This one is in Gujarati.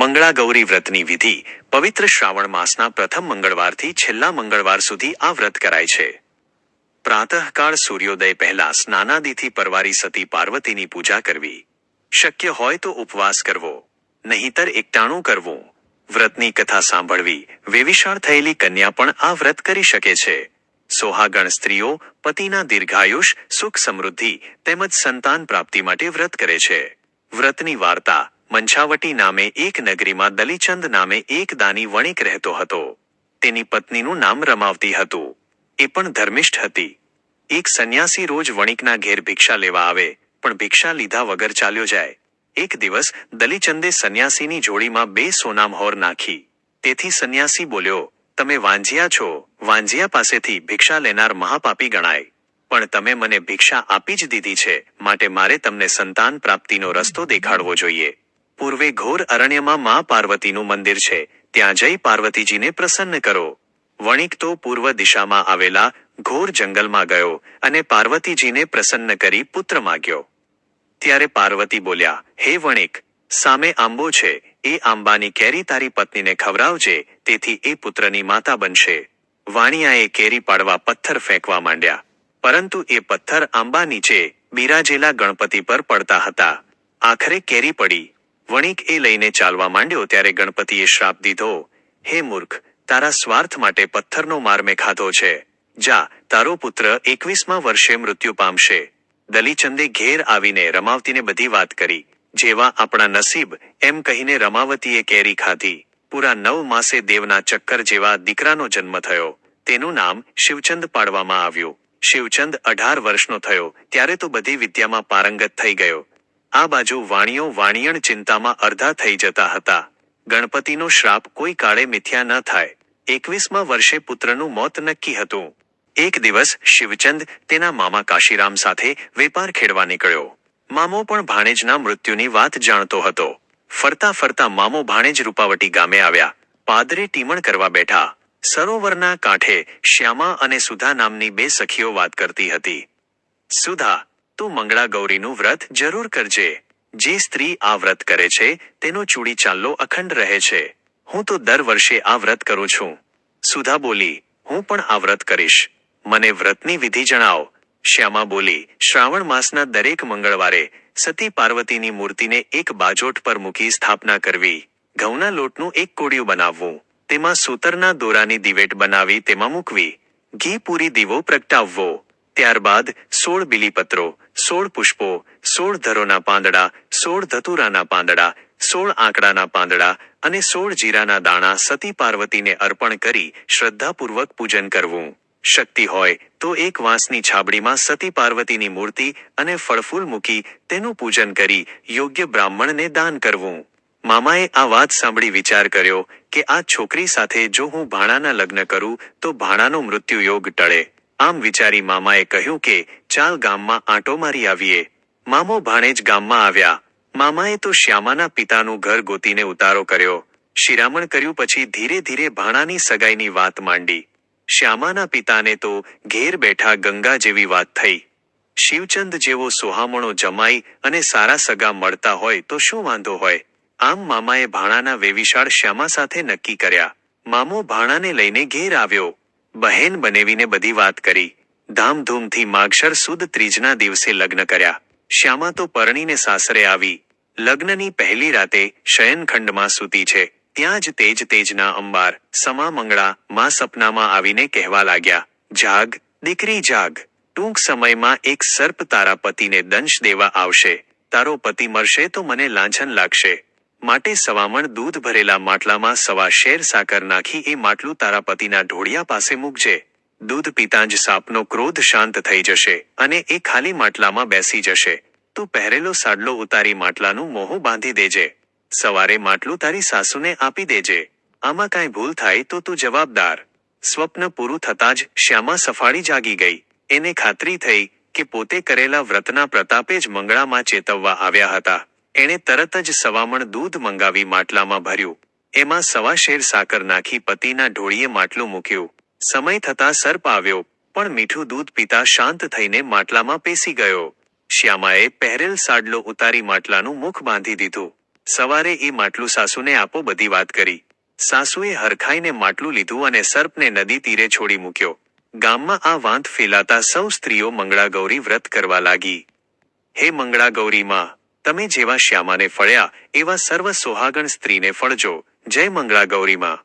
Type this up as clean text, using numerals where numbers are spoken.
મંગળાગૌરી વ્રતની વિધિ પવિત્ર શ્રાવણ માસના પ્રથમ મંગળવારથી છેલ્લા મંગળવાર સુધી આ વ્રત કરાય છે. પ્રાતઃકાળ સૂર્યોદય પહેલા સ્નાનાદિથી પરવારી સતી પાર્વતીની પૂજા કરવી. શક્ય હોય તો ઉપવાસ કરવો, નહીંતર એકટાણું કરવું. વ્રતની કથા સાંભળવી. વેવિશાળ થયેલી કન્યા પણ આ વ્રત કરી શકે છે. સોહાગણ સ્ત્રીઓ પતિના દીર્ઘાયુષ, સુખ સમૃદ્ધિ તેમજ સંતાન પ્રાપ્તિ માટે વ્રત કરે છે. વ્રતની વાર્તા. મંછાવટી નામે એક નગરીમાં દલીચંદ નામે એક દાની વણિક રહેતો હતો. તેની પત્નીનું નામ રમાવતી હતું. એ પણ ધર્મિષ્ઠ હતી. એક સંન્યાસી રોજ વણિકના ઘેર ભિક્ષા લેવા આવે, પણ ભિક્ષા લીધા વગર ચાલ્યો જાય. એક દિવસ દલીચંદે સંન્યાસીની જોડીમાં 2 સોનામહોર નાખી. તેથી સંન્યાસી બોલ્યો, તમે વાંજિયા છો. વાંજિયા પાસેથી ભિક્ષા લેનાર મહાપાપી ગણાય. પણ તમે મને ભિક્ષા આપી જ દીધી છે, માટે મારે તમને સંતાન પ્રાપ્તિનો રસ્તો દેખાડવો જોઈએ. પૂર્વે ઘોર અરણ્યમાં મા પાર્વતીનું મંદિર છે. ત્યાં જઈ પાર્વતીજીને પ્રસન્ન કરો. વણિક તો પૂર્વ દિશામાં આવેલા ઘોર જંગલમાં ગયો અને પાર્વતીજીને પ્રસન્ન કરી પુત્ર માગ્યો. ત્યારે પાર્વતી બોલ્યા, હે વણિક, સામે આંબો છે. એ આંબાની કેરી તારી પત્નીને ખવડાવજે, તેથી એ પુત્રની માતા બનશે. વાણિયાએ કેરી પાડવા પથ્થર ફેંકવા માંડ્યા, પરંતુ એ પથ્થર આંબા નીચે બિરાજેલા ગણપતિ પર પડતા હતા. આખરે કેરી પડી. વણિક એ લઈને ચાલવા માંડ્યો ત્યારે ગણપતિએ શ્રાપ દીધો, હે મૂર્ખ, તારા સ્વાર્થ માટે પથ્થરનો માર મેં ખાધો છે. જા, તારો પુત્ર 21મા વર્ષે મૃત્યુ પામશે. દલીચંદે ઘેર આવીને રમાવતીને બધી વાત કરી. જેવા આપણા નસીબ એમ કહીને રમાવતીએ કેરી ખાધી. પૂરા 9 માસે દેવના ચક્કર જેવા દીકરાનો જન્મ થયો. તેનું નામ શિવચંદ પાડવામાં આવ્યું. શિવચંદ 18 વર્ષનો થયો ત્યારે તો બધી વિદ્યામાં પારંગત થઈ ગયો. આ બાજુ વાણિયો વાણિયણ ચિંતામાં અર્ધા થઈ જતા હતા. ગણપતિનો શ્રાપ કોઈ કાળે મિથ્યા ન થાય. 21મા વર્ષે પુત્રનું મોત નક્કી હતું. એક દિવસ શિવચંદ તેના મામા કાશીરામ સાથે વેપાર ખેડવા નીકળ્યો. મામો પણ ભાણેજના મૃત્યુની વાત જાણતો હતો. ફરતા ફરતા મામો ભાણેજ રૂપાવટી ગામે આવ્યા. પાદરે ટીમણ કરવા બેઠા. સરોવરના કાંઠે શ્યામા અને સુધા નામની 2 સખીઓ વાત કરતી હતી. સુધા, તું મંગળાગૌરીનું વ્રત જરૂર કરજે. જે સ્ત્રી આ વ્રત કરે છે તેનો ચૂડી ચાલ્લો અખંડ રહે છે. હું તો દર વર્ષે આ વ્રત કરું છું. સુધા બોલી, હું પણ આ વ્રત કરીશ. મને વ્રતની વિધિ જણાવો. શ્યામા બોલી, શ્રાવણ માસના દરેક મંગળવારે સતી પાર્વતીની મૂર્તિને એક બાજોટ પર મૂકી સ્થાપના કરવી. ઘઉંના લોટનું એક કોડિયું બનાવવું. તેમાં સૂતરના દોરાની દિવેટ બનાવી તેમાં મૂકવી. ઘી પૂરી દીવો પ્રગટાવવો. ત્યારબાદ 16 બીલીપત્રો, 16 પુષ્પો, 16 ધરોના પાંદડા, 16 ધતુરાના પાંદડા, 16 આંકડાના પાંદડા અને 16 જીરાના દાણા સતી પાર્વતીને અર્પણ કરી શ્રદ્ધાપૂર્વક પૂજન કરવું. શક્તિ હોય તો એક વાંસની છાબડીમાં સતી પાર્વતીની મૂર્તિ અને ફળફૂલ મૂકી તેનું પૂજન કરી યોગ્ય બ્રાહ્મણને દાન કરવું. મામાએ આ વાત સાંભળી વિચાર કર્યો કે આ છોકરી સાથે જો હું ભાણાના લગ્ન કરું તો ભાણાનો મૃત્યુ યોગ ટળે. આમ વિચારી મામાએ કહ્યું કે ચાલ ગામમાં આંટો મારી આવીએ. મામો ભાણેજ ગામમાં આવ્યા. મામાએ તો શ્યામાના પિતાનું ઘર ગોતીને ઉતારો કર્યો. શિરામણ કર્યું પછી ધીરે ધીરે ભાણાની સગાઈની વાત માંડી. શ્યામાના પિતાને તો ઘેર બેઠા ગંગા જેવી વાત થઈ. શિવચંદ જેવો સોહામણો જમાઈ અને સારા સગા મળતા હોય તો શું વાંધો હોય. આમ મામાએ ભાણાના વેવિશાળ શ્યામા સાથે નક્કી કર્યા. મામો ભાણાને લઈને ઘેર આવ્યો. બહેન બનેવીને બધી વાત કરી. ધામધૂમથી માગશર સુદ ત્રીજના દિવસે લગ્ન કર્યા. શ્યામા તો પરણીને સાસરે આવી. લગ્નની પહેલી રાતે શયનખંડમાં સૂતી છે. ત્યાં જ તેજના અંબાર સમા મંગળા માં સપનામાં આવીને કહેવા લાગ્યા, જાગ દીકરી જાગ. ટૂંક સમયમાં એક સર્પ તારા પતિને દંશ દેવા આવશે. તારો પતિ મરશે તો મને લાંછન લાગશે. માટે સવામણ દૂધ ભરેલા માટલામાં 1.25 શેર સાકર નાખી એ માટલું તારા પતિના ઢોળિયા પાસે મૂકજે. દૂધ પીતાં જ સાપનો ક્રોધ શાંત થઈ જશે અને એ ખાલી માટલામાં બેસી જશે. તું પહેરેલો સાડલો ઉતારી માટલાનું મોહું બાંધી દેજે. સવારે માટલું તારી સાસુને આપી દેજે. આમાં કાંઈ ભૂલ થાય તો તું જવાબદાર. સ્વપ્ન પૂરું થતાં જ શ્યામા સફાળી જાગી ગઈ. એને ખાતરી થઈ કે પોતે કરેલા વ્રતના પ્રતાપે જ મંગળામાં ચેતવવા આવ્યા હતા. એણે તરત જ સવામણ દૂધ મંગાવી માટલામાં ભર્યું. એમાં 1.25 શેર સાકર નાખી પતિના ઢોળીએ માટલું મૂક્યું. સમય થતાં સર્પ આવ્યો, પણ મીઠું દૂધ પીતા શાંત થઈને માટલામાં પેસી ગયો. શ્યામાએ પહેરેલ સાડલો ઉતારી માટલાનું મુખ બાંધી દીધું. સવારે એ માટલું સાસુને આપો બધી વાત કરી. સાસુએ હરખાઈને માટલું લીધું અને સર્પને નદી તીરે છોડી મૂક્યો. ગામમાં આ વાંત ફેલાતા સૌ સ્ત્રીઓ મંગળાગૌરી વ્રત કરવા લાગી. હે મંગળાગૌરીમાં, તમે જેવા શ્યામાને ફળ્યા એવા સર્વ સોહાગણ સ્ત્રીને ફળજો. જય મંગળાગૌરીમાં.